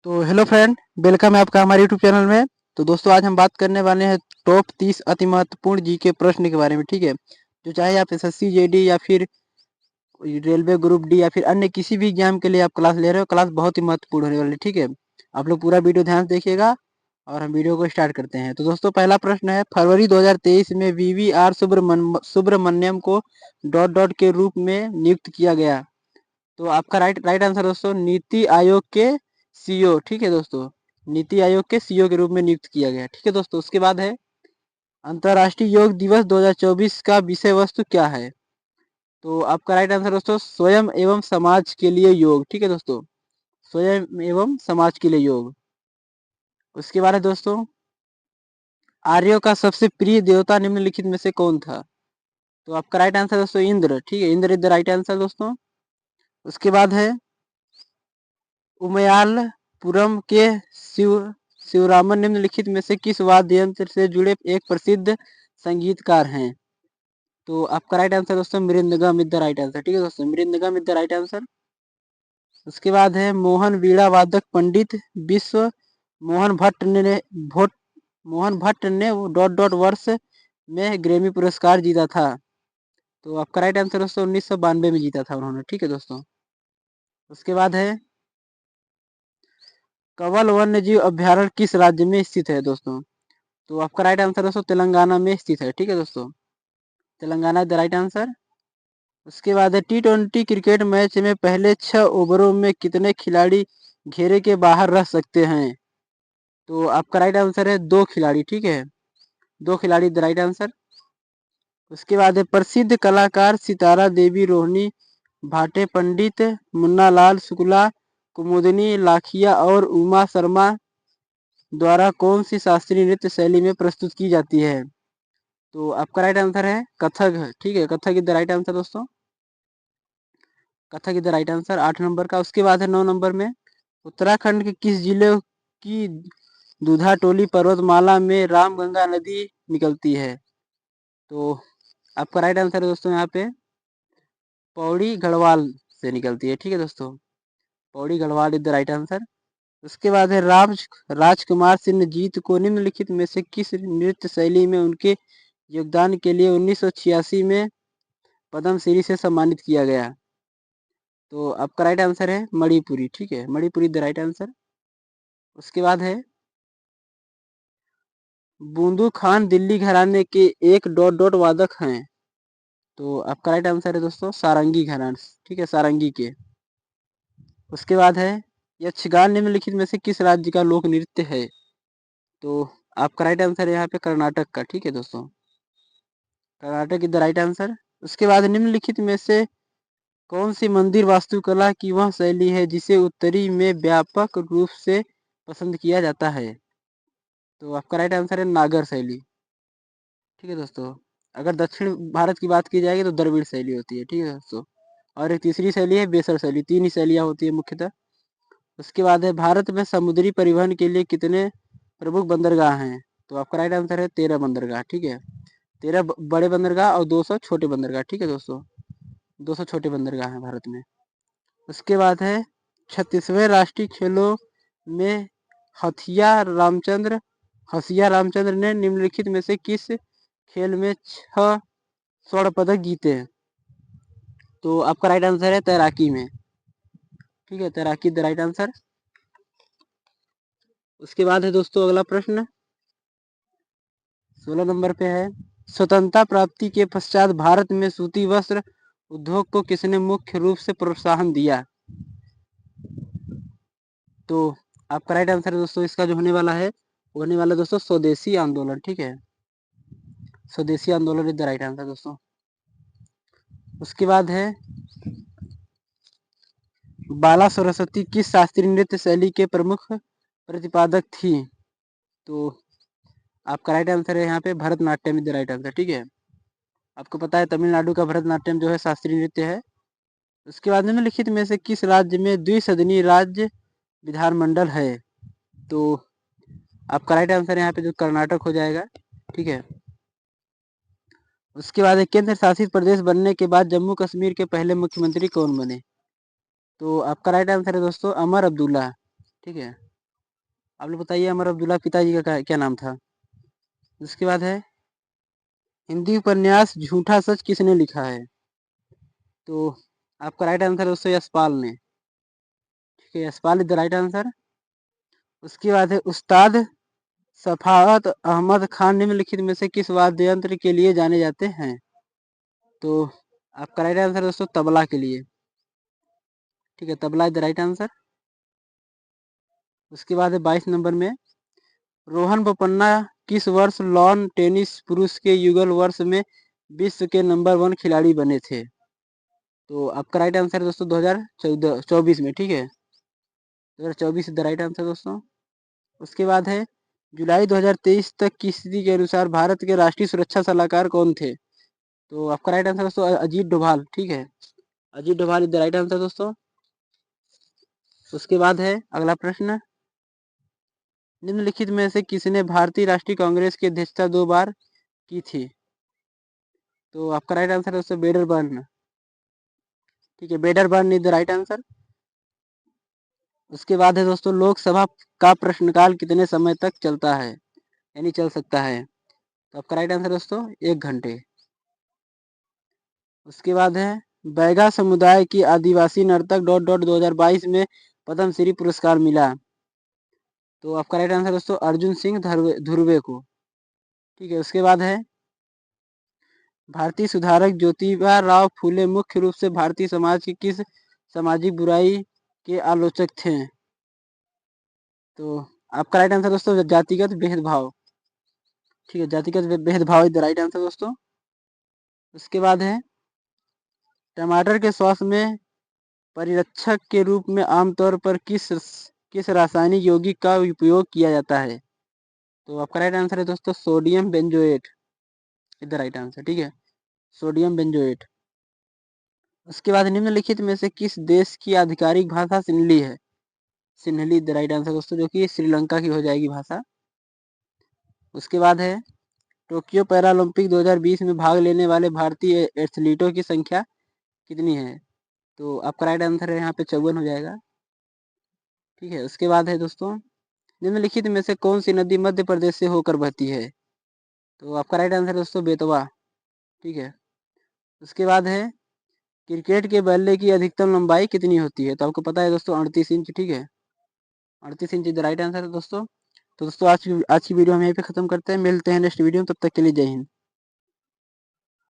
तो hello friend, welcome है आपका हमारे यूट्यूब चैनल में। तो दोस्तों, आज हम बात करने वाले हैं टॉप 30 अति महत्वपूर्ण जी के प्रश्न के बारे में। ठीक है, जो चाहे आप एसएससी जेडी या फिर रेलवे ग्रुप डी या फिर अन्य किसी भी एग्जाम के लिए आप क्लास ले रहे हो, क्लास बहुत ही महत्वपूर्ण होने वाली है। ठीक है, आप लोग पूरा वीडियो ध्यान से देखिएगा और हम वीडियो को स्टार्ट करते हैं। तो दोस्तों, पहला प्रश्न है, फरवरी 2023 में VVR Subramaniam co dot dot के रूप में नियुक्त किया गया। तो आपका राइट राइट आंसर दोस्तों, नीति आयोग के सीईओ। ठीक है दोस्तों, नीति आयोग के सीईओ के रूप में नियुक्त किया गया। ठीक है दोस्तों, उसके बाद है, अंतर्राष्ट्रीय योग दिवस 2024 का विषय वस्तु क्या है? तो आपका राइट आंसर दोस्तों, स्वयं एवं समाज के लिए योग। ठीक है दोस्तों, स्वयं एवं समाज के लिए योग। उसके बाद है दोस्तों, आर्यों का सबसे प्रिय देवता निम्नलिखित में से कौन था? तो आपका राइट आंसर दोस्तों, इंद्र। ठीक है, Indra is the right answer दोस्तों। उसके बाद है, उमयालपुरम के शिव शिवरामन निम्नलिखित में से किस वाद्य यंत्र से जुड़े एक प्रसिद्ध संगीतकार हैं? तो आपका राइट आंसर दोस्तों, mridangam is the right answer. ठीक है दोस्तों, mridangam is the right answer. उसके बाद है, मोहन वीणा वादक पंडित विश्व मोहन भट्ट ने भोट मोहन भट्ट ने डॉट डॉट वर्ष में ग्रैमी पुरस्कार जीता था। तो आपका राइट आंसर दोस्तों, 1992 में जीता था उन्होंने। ठीक है दोस्तों, उसके बाद है, कंवल वन्य जीव अभ्यारण्य किस राज्य में स्थित है दोस्तों? तो आपका राइट आंसर दोस्तों, तेलंगाना में स्थित है। ठीक है दोस्तों, Telangana is the right answer. उसके बाद है, T20 क्रिकेट मैच में पहले 6 ओवरों में कितने खिलाड़ी घेरे के बाहर रह सकते हैं? तो आपका राइट आंसर है 2 खिलाड़ी। ठीक है, 2 खिलाड़ी द राइट आंसर। उसके बाद है, प्रसिद्ध कलाकार सितारा देवी रोहिणी भाटे, पंडित मुन्नालाल शुक्ला, कुमुदनी लाखिया और उमा शर्मा द्वारा कौन सी शास्त्रीय नृत्य शैली में प्रस्तुत की जाती है? तो आपका राइट आंसर है कथक। ठीक है, Kathak is the right answer दोस्तों, Kathak is the right answer 8 number का। उसके बाद है 9 नंबर में, उत्तराखंड के किस जिले की दूधाटोली पर्वतमाला में रामगंगा नदी निकलती है? तो आपका राइट आंसर है दोस्तों, यहाँ पे पौड़ी गढ़वाल से निकलती है। ठीक है दोस्तों, Pauri Garhwal is the right answer. उसके बाद है, राजकुमार सिंहजीत को निम्नलिखित में से किस नृत्य शैली में उनके योगदान के लिए 1986 में पद्मश्री से सम्मानित किया गया? तो आपका राइट आंसर है मणिपुरी। ठीक है, मणिपुरी द राइट आंसर। उसके बाद है, बूंदू खान दिल्ली घराने के एक डॉट डॉट वादक हैं। तो आपका राइट आंसर है दोस्तों, सारंगी घराना। ठीक है, सारंगी के। उसके बाद है, यक्षगान निम्नलिखित में से किस राज्य का लोक नृत्य है? तो आपका राइट आंसर है यहाँ पे कर्नाटक का। ठीक है दोस्तों, Karnataka is the right answer. उसके बाद, निम्नलिखित में से कौन सी मंदिर वास्तुकला की वह शैली है जिसे उत्तरी में व्यापक रूप से पसंद किया जाता है? तो आपका राइट आंसर है नागर शैली। ठीक है दोस्तों, अगर दक्षिण भारत की बात की जाएगी तो द्रविड़ शैली होती है। ठीक है दोस्तों, और एक तीसरी शैली है बेसर शैली। 3 ही शैलियाँ होती है मुख्यतः। उसके बाद है, भारत में समुद्री परिवहन के लिए कितने प्रमुख बंदरगाह हैं? तो आपका राइट आंसर है 13 बंदरगाह। ठीक है, 13 बड़े बंदरगाह और 200 छोटे बंदरगाह। ठीक है दोस्तों, 200 छोटे बंदरगाह हैं भारत में। उसके बाद है, 36वें राष्ट्रीय खेलों में हसिया रामचंद्र ने निम्नलिखित में से किस खेल में 6 स्वर्ण पदक जीते हैं? तो आपका राइट आंसर है तैराकी में। ठीक है, तैराकी द राइट आंसर। उसके बाद है दोस्तों, अगला प्रश्न 16 नंबर पे है, स्वतंत्रता प्राप्ति के पश्चात भारत में सूती वस्त्र उद्योग को किसने मुख्य रूप से प्रोत्साहन दिया? तो आपका राइट आंसर है दोस्तों, इसका जो होने वाला है, होने वाला दोस्तों स्वदेशी आंदोलन। ठीक है, स्वदेशी आंदोलन इज द राइट आंसर दोस्तों। उसके बाद है, बाला सरस्वती किस शास्त्रीय नृत्य शैली के प्रमुख प्रतिपादक थी? तो आपका राइट आंसर है यहाँ पे Bharatanatyam is the right answer. ठीक है, आपको पता है तमिलनाडु का भरतनाट्यम जो है शास्त्रीय नृत्य है। उसके बाद निम्नलिखित में से किस राज्य में द्विसदनीय राज्य विधानमंडल है? तो आपका राइट आंसर यहाँ पे जो कर्नाटक हो जाएगा। ठीक है, उसके बाद केंद्र शासित प्रदेश बनने के बाद जम्मू कश्मीर के पहले मुख्यमंत्री कौन बने? तो आपका राइट आंसर है दोस्तों, अमर अब्दुल्ला। ठीक है, आप लोग बताइए अमर अब्दुल्ला पिताजी का क्या नाम था। उसके बाद है हिंदी उपन्यास झूठा सच किसने लिखा है। तो आपका राइट आंसर दोस्तों यशपाल ने। ठीक है, Yashpal is the right answer. उसके बाद है उस्ताद सफाअत अहमद खान निम्नलिखित में से किस वाद्य यंत्र के लिए जाने जाते हैं। तो आपका राइट आंसर दोस्तों तबला के लिए। ठीक है, tabla is the right answer. उसके बाद है 22 नंबर में रोहन बोपन्ना किस वर्ष लॉन टेनिस पुरुष के युगल वर्ष में विश्व के नंबर 1 खिलाड़ी बने थे। तो आपका राइट आंसर दोस्तों 2024 में। ठीक है, 2024 द राइट आंसर दोस्तों। उसके बाद है जुलाई 2023 तक की स्थिति के अनुसार भारत के राष्ट्रीय सुरक्षा सलाहकार कौन थे। तो आपका राइट आंसर दोस्तों अजीत डोभाल। ठीक है, Ajit Doval is the right answer दोस्तों। उसके बाद है अगला प्रश्न निम्नलिखित में से किसने भारतीय राष्ट्रीय कांग्रेस की अध्यक्षता 2 बार की थी। तो आपका राइट आंसर दोस्तों बेडरबर्न। ठीक है, बेडरबर्न इज द राइट आंसर। उसके बाद है दोस्तों लोकसभा का प्रश्नकाल कितने समय तक चलता है यानी चल सकता है। तो आपका राइट आंसर दोस्तों 1 घंटे। उसके बाद है बैगा समुदाय की आदिवासी नर्तक डॉट डॉट 2022 में पद्मश्री पुरस्कार मिला। तो आपका राइट आंसर दोस्तों अर्जुन सिंह धुर्वे को। ठीक है, उसके बाद है भारतीय सुधारक ज्योतिबा राव फूले मुख्य रूप से भारतीय समाज की किस सामाजिक बुराई के आलोचक थे। तो आपका राइट आंसर दोस्तों जातिगत भेदभाव। ठीक है, जातिगत भेदभाव इज द राइट आंसर दोस्तों। उसके बाद है टमाटर के सॉस में परिरक्षक के रूप में आमतौर पर किस रासायनिक यौगिक का उपयोग किया जाता है। तो आपका राइट आंसर है दोस्तों sodium benzoate is the right answer. ठीक है, सोडियम बेंजोएट। उसके बाद निम्नलिखित में से किस देश की आधिकारिक भाषा सिन्हली है। सिन्हली द राइट आंसर दोस्तों, जो कि श्रीलंका की हो जाएगी भाषा। उसके बाद है टोक्यो पैरालंपिक 2020 में भाग लेने वाले भारतीय एथलीटों की संख्या कितनी है। तो आपका राइट आंसर है यहाँ पे 54 हो जाएगा। ठीक है, उसके बाद है दोस्तों निम्नलिखित में से कौन सी नदी मध्य प्रदेश से होकर बहती है। तो आपका राइट आंसर है दोस्तों बेतवा। ठीक है, उसके बाद है क्रिकेट के बल्ले की अधिकतम लंबाई कितनी होती है। तो आपको पता है दोस्तों 38 इंच। ठीक है, 38 इंच द राइट आंसर है दोस्तों। तो दोस्तों आज की वीडियो हम यहीं पे खत्म करते हैं, मिलते हैं नेक्स्ट वीडियो में, तब तक के लिए जय हिंद।